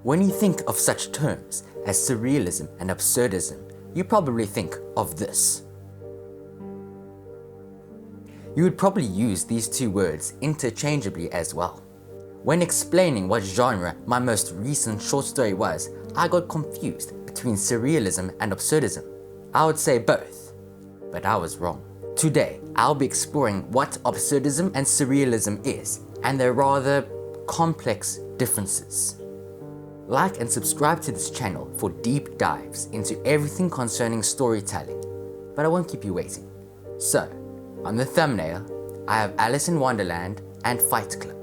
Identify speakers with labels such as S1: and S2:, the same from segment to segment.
S1: When you think of such terms as surrealism and absurdism, you probably think of this. You would probably use these two words interchangeably as well. When explaining what genre my most recent short story was, I got confused between surrealism and absurdism. I would say both, but I was wrong. Today, I'll be exploring what absurdism and surrealism is, and their rather complex differences. Like and subscribe to this channel for deep dives into everything concerning storytelling, but I won't keep you waiting. So, on the thumbnail, I have Alice in Wonderland and Fight Club.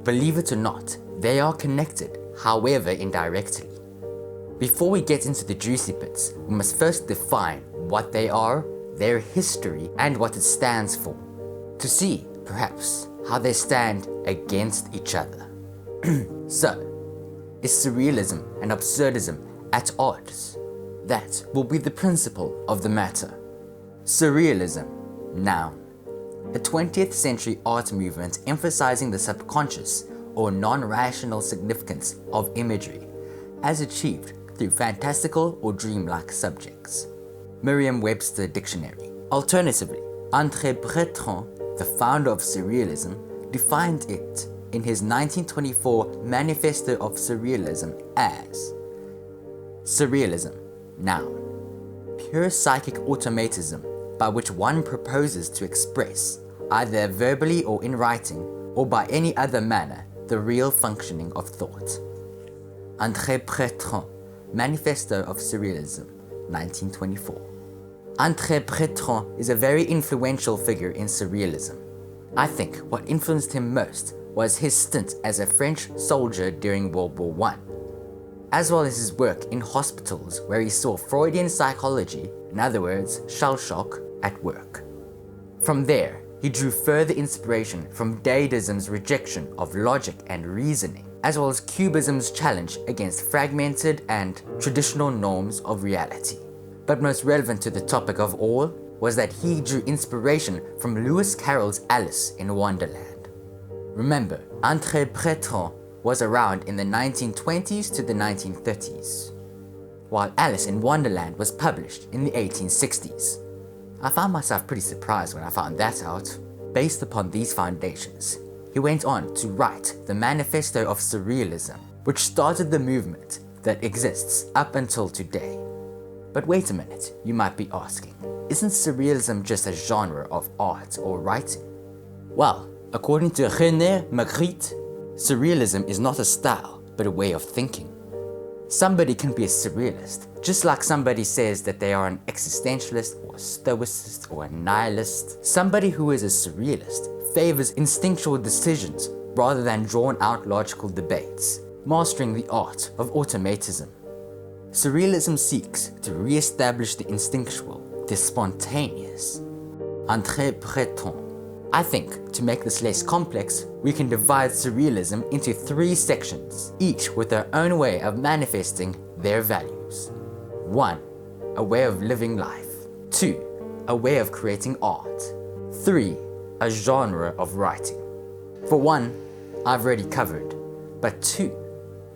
S1: Believe it or not, they are connected, however indirectly. Before we get into the juicy bits, we must first define what they are, their history, and what it stands for, to see, perhaps, how they stand against each other. So, is surrealism and absurdism at odds? That will be the principle of the matter. Surrealism, noun. A 20th century art movement emphasizing the subconscious or non-rational significance of imagery, as achieved through fantastical or dreamlike subjects. Merriam-Webster Dictionary. Alternatively, André Breton, the founder of Surrealism, defined it in his 1924 Manifesto of Surrealism as Surrealism, noun. Pure psychic automatism by which one proposes to express, either verbally or in writing, or by any other manner, the real functioning of thought. André Breton, Manifesto of Surrealism, 1924. André Breton is a very influential figure in Surrealism. I think what influenced him most was his stint as a French soldier during World War I, as well as his work in hospitals where he saw Freudian psychology, in other words, shell shock, at work. From there, he drew further inspiration from Dadaism's rejection of logic and reasoning, as well as Cubism's challenge against fragmented and traditional norms of reality. But most relevant to the topic of all was that he drew inspiration from Lewis Carroll's Alice in Wonderland. Remember, André Breton was around in the 1920s to the 1930s, while Alice in Wonderland was published in the 1860s. I found myself pretty surprised when I found that out. Based upon these foundations, he went on to write the Manifesto of Surrealism, which started the movement that exists up until today. But wait a minute, you might be asking, isn't Surrealism just a genre of art or writing? Well, according to René Magritte, Surrealism is not a style, but a way of thinking. Somebody can be a surrealist, just like somebody says that they are an existentialist or a stoicist or a nihilist. Somebody who is a surrealist favors instinctual decisions rather than drawn-out logical debates, mastering the art of automatism. Surrealism seeks to re-establish the instinctual, the spontaneous. André Breton. I think, to make this less complex, we can divide Surrealism into 3 sections, each with their own way of manifesting their values. 1. A way of living life. 2. A way of creating art. 3. A genre of writing. For 1, I've already covered, but 2.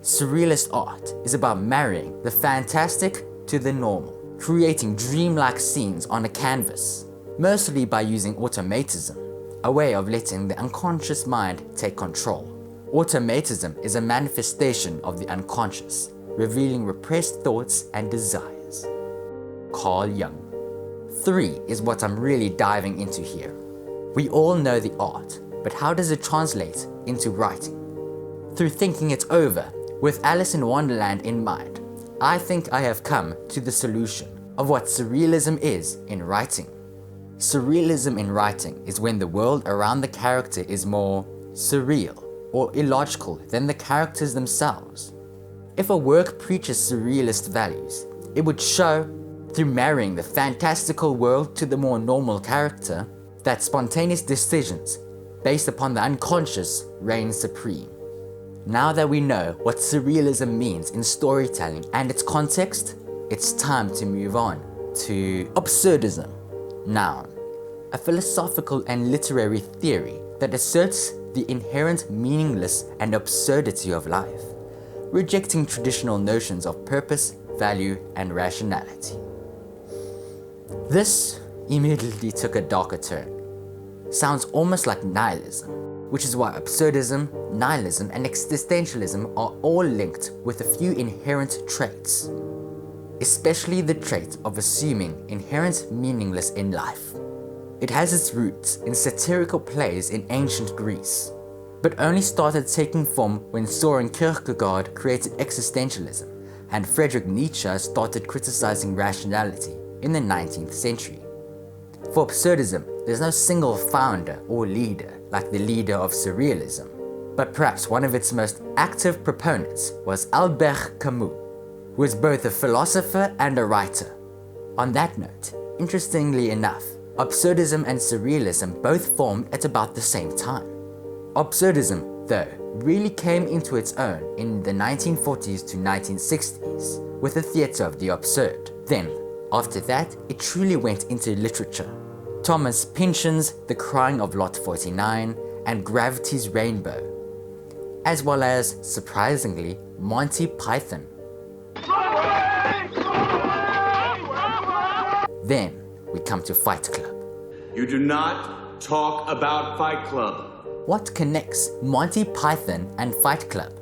S1: Surrealist art is about marrying the fantastic to the normal, creating dreamlike scenes on a canvas, mostly by using automatism, a way of letting the unconscious mind take control. Automatism is a manifestation of the unconscious, revealing repressed thoughts and desires. Carl Jung. 3 is what I'm really diving into here. We all know the art, but how does it translate into writing? Through thinking it over, with Alice in Wonderland in mind, I think I have come to the solution of what surrealism is in writing. Surrealism in writing is when the world around the character is more surreal or illogical than the characters themselves. If a work preaches surrealist values, it would show, through marrying the fantastical world to the more normal character, that spontaneous decisions based upon the unconscious reign supreme. Now that we know what surrealism means in storytelling and its context, it's time to move on to absurdism. Noun. A philosophical and literary theory that asserts the inherent meaningless and absurdity of life. rejecting traditional notions of purpose, value, and rationality. This immediately took a darker turn. Sounds almost like nihilism, which is why absurdism, nihilism, and existentialism are all linked with a few inherent traits, especially the trait of assuming inherent meaningless in life. It has its roots in satirical plays in ancient Greece, but only started taking form when Søren Kierkegaard created existentialism and Friedrich Nietzsche started criticizing rationality in the 19th century. For absurdism, there's no single founder or leader like the leader of Surrealism, but perhaps one of its most active proponents was Albert Camus, who was both a philosopher and a writer. On that note, interestingly enough, absurdism and surrealism both formed at about the same time. Absurdism, though, really came into its own in the 1940s to 1960s with the theatre of the absurd. Then, after that, it truly went into literature. Thomas Pynchon's The Crying of Lot 49 and Gravity's Rainbow, as well as, surprisingly, Monty Python. Then we come to Fight Club.
S2: You do not talk about Fight Club.
S1: What connects Monty Python and Fight Club?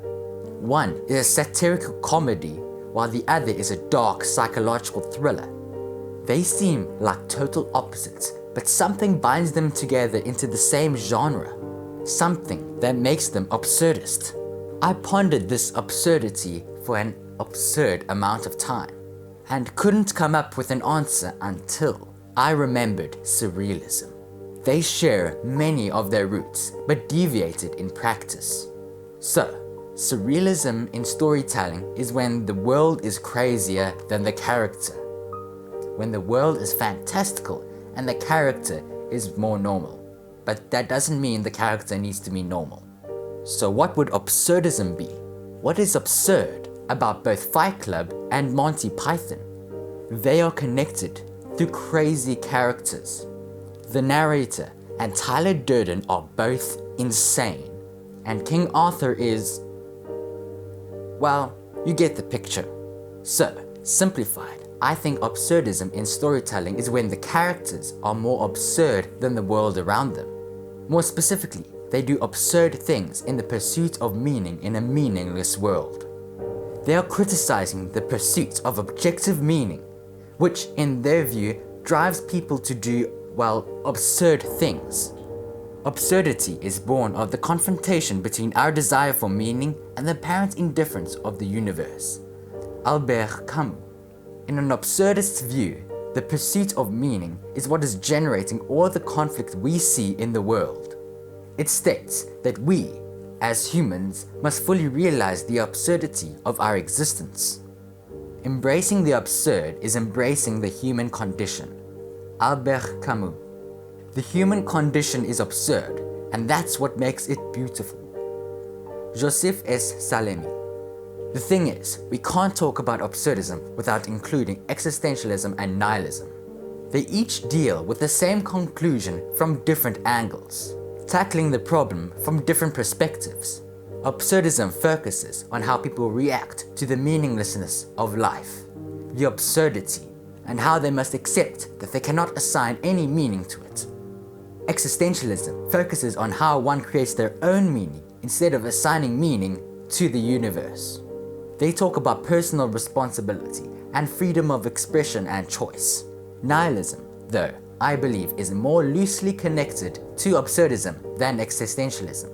S1: One is a satirical comedy, while the other is a dark psychological thriller. They seem like total opposites, but something binds them together into the same genre, something that makes them absurdist. I pondered this absurdity for an absurd amount of time, and couldn't come up with an answer until I remembered Surrealism. They share many of their roots, but deviated in practice. So, Surrealism in storytelling is when the world is crazier than the character, when the world is fantastical and the character is more normal, but that doesn't mean the character needs to be normal. So what would absurdism be? What is absurd about both Fight Club and Monty Python? They are connected through crazy characters. The narrator and Tyler Durden are both insane, and King Arthur is, well, you get the picture. So, simplified, I think absurdism in storytelling is when the characters are more absurd than the world around them. More specifically, they do absurd things in the pursuit of meaning in a meaningless world. They are criticizing the pursuit of objective meaning, which, in their view, drives people to do, well, absurd things. Absurdity is born of the confrontation between our desire for meaning and the apparent indifference of the universe. Albert Camus. In an absurdist view, the pursuit of meaning is what is generating all the conflict we see in the world. It states that we, as humans, must fully realize the absurdity of our existence. Embracing the absurd is embracing the human condition. Albert Camus. The human condition is absurd, and that's what makes it beautiful. Joseph S. Salemi. The thing is, we can't talk about absurdism without including existentialism and nihilism. They each deal with the same conclusion from different angles, tackling the problem from different perspectives. Absurdism focuses on how people react to the meaninglessness of life, the absurdity, and how they must accept that they cannot assign any meaning to it. Existentialism focuses on how one creates their own meaning instead of assigning meaning to the universe. They talk about personal responsibility and freedom of expression and choice. Nihilism, though, I believe is more loosely connected to absurdism than existentialism,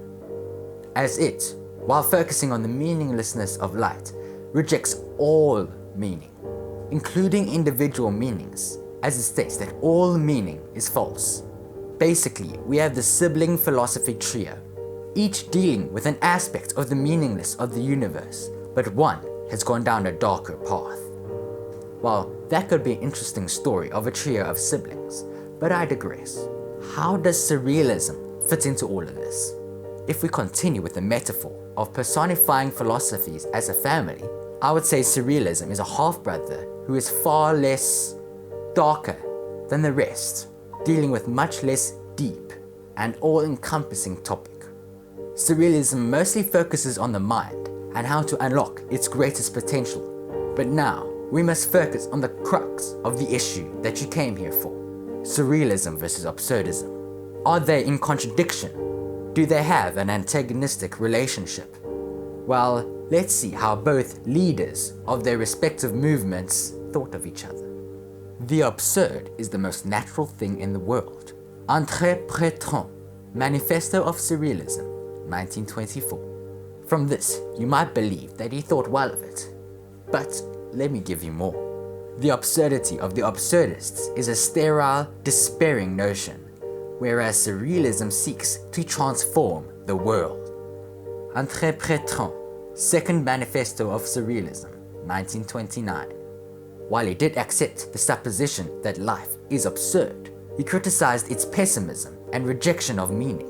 S1: as it, while focusing on the meaninglessness of light, rejects all meaning, including individual meanings, as it states that all meaning is false. Basically, we have the sibling philosophy trio, each dealing with an aspect of the meaningless of the universe, but one has gone down a darker path. Well, that could be an interesting story of a trio of siblings, but I digress. How does surrealism fit into all of this? If we continue with the metaphor of personifying philosophies as a family, I would say surrealism is a half-brother who is far less darker than the rest, dealing with much less deep and all-encompassing topic. Surrealism mostly focuses on the mind, and how to unlock its greatest potential. But now, we must focus on the crux of the issue that you came here for. Surrealism versus absurdism. Are they in contradiction? Do they have an antagonistic relationship? Well, let's see how both leaders of their respective movements thought of each other. The absurd is the most natural thing in the world. André Breton, Manifesto of Surrealism, 1924. From this, you might believe that he thought well of it. But let me give you more. The absurdity of the absurdists is a sterile, despairing notion, whereas surrealism seeks to transform the world. André Breton, Second Manifesto of Surrealism, 1929. While he did accept the supposition that life is absurd, he criticized its pessimism and rejection of meaning.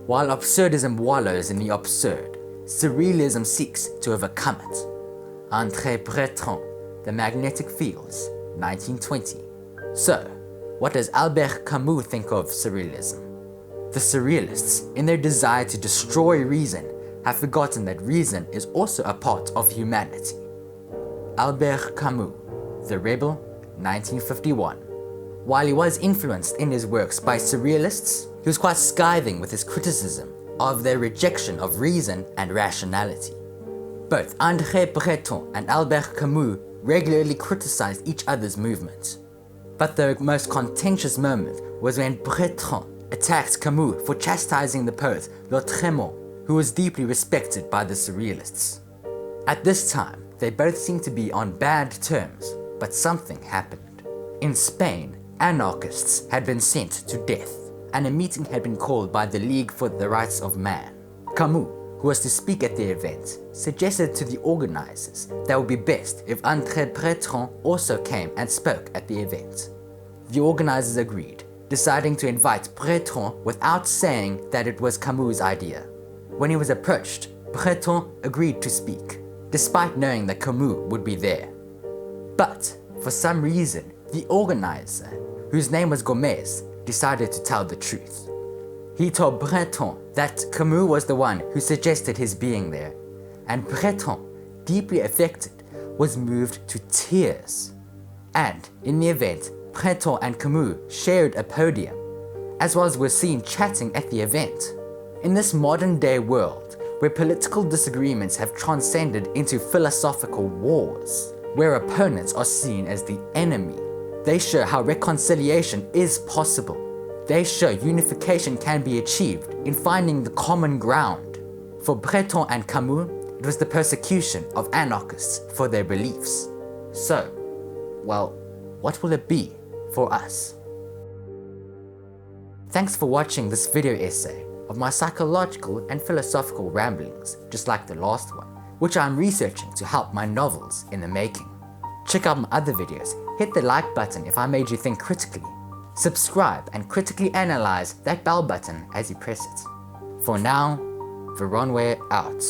S1: While absurdism wallows in the absurd, surrealism seeks to overcome it. André Breton, The Magnetic Fields, 1920. So, what does Albert Camus think of surrealism? The surrealists, in their desire to destroy reason, have forgotten that reason is also a part of humanity. Albert Camus, The Rebel, 1951. While he was influenced in his works by surrealists, he was quite scathing with his criticism of their rejection of reason and rationality. Both André Breton and Albert Camus regularly criticized each other's movements. But the most contentious moment was when Breton attacked Camus for chastising the poet Lautréamont, who was deeply respected by the surrealists. At this time, they both seemed to be on bad terms, but something happened. In Spain, anarchists had been sent to death, and a meeting had been called by the League for the Rights of Man. Camus, who was to speak at the event, suggested to the organizers that it would be best if André Breton also came and spoke at the event. The organizers agreed, deciding to invite Breton without saying that it was Camus' idea. When he was approached, Breton agreed to speak, despite knowing that Camus would be there. But, for some reason, the organizer, whose name was Gomez, decided to tell the truth. He told Breton that Camus was the one who suggested his being there, and Breton, deeply affected, was moved to tears. And, in the event, Breton and Camus shared a podium, as well as were seen chatting at the event. In this modern-day world, where political disagreements have transcended into philosophical wars, where opponents are seen as the enemy, they show how reconciliation is possible. They show unification can be achieved in finding the common ground. For Breton and Camus, it was the persecution of anarchists for their beliefs. So, well, what will it be for us? Thanks for watching this video essay of my psychological and philosophical ramblings, just like the last one, which I'm researching to help my novels in the making. Check out my other videos, hit the like button if I made you think critically. Subscribe and critically analyze that bell button as you press it. For now, Veronwë out.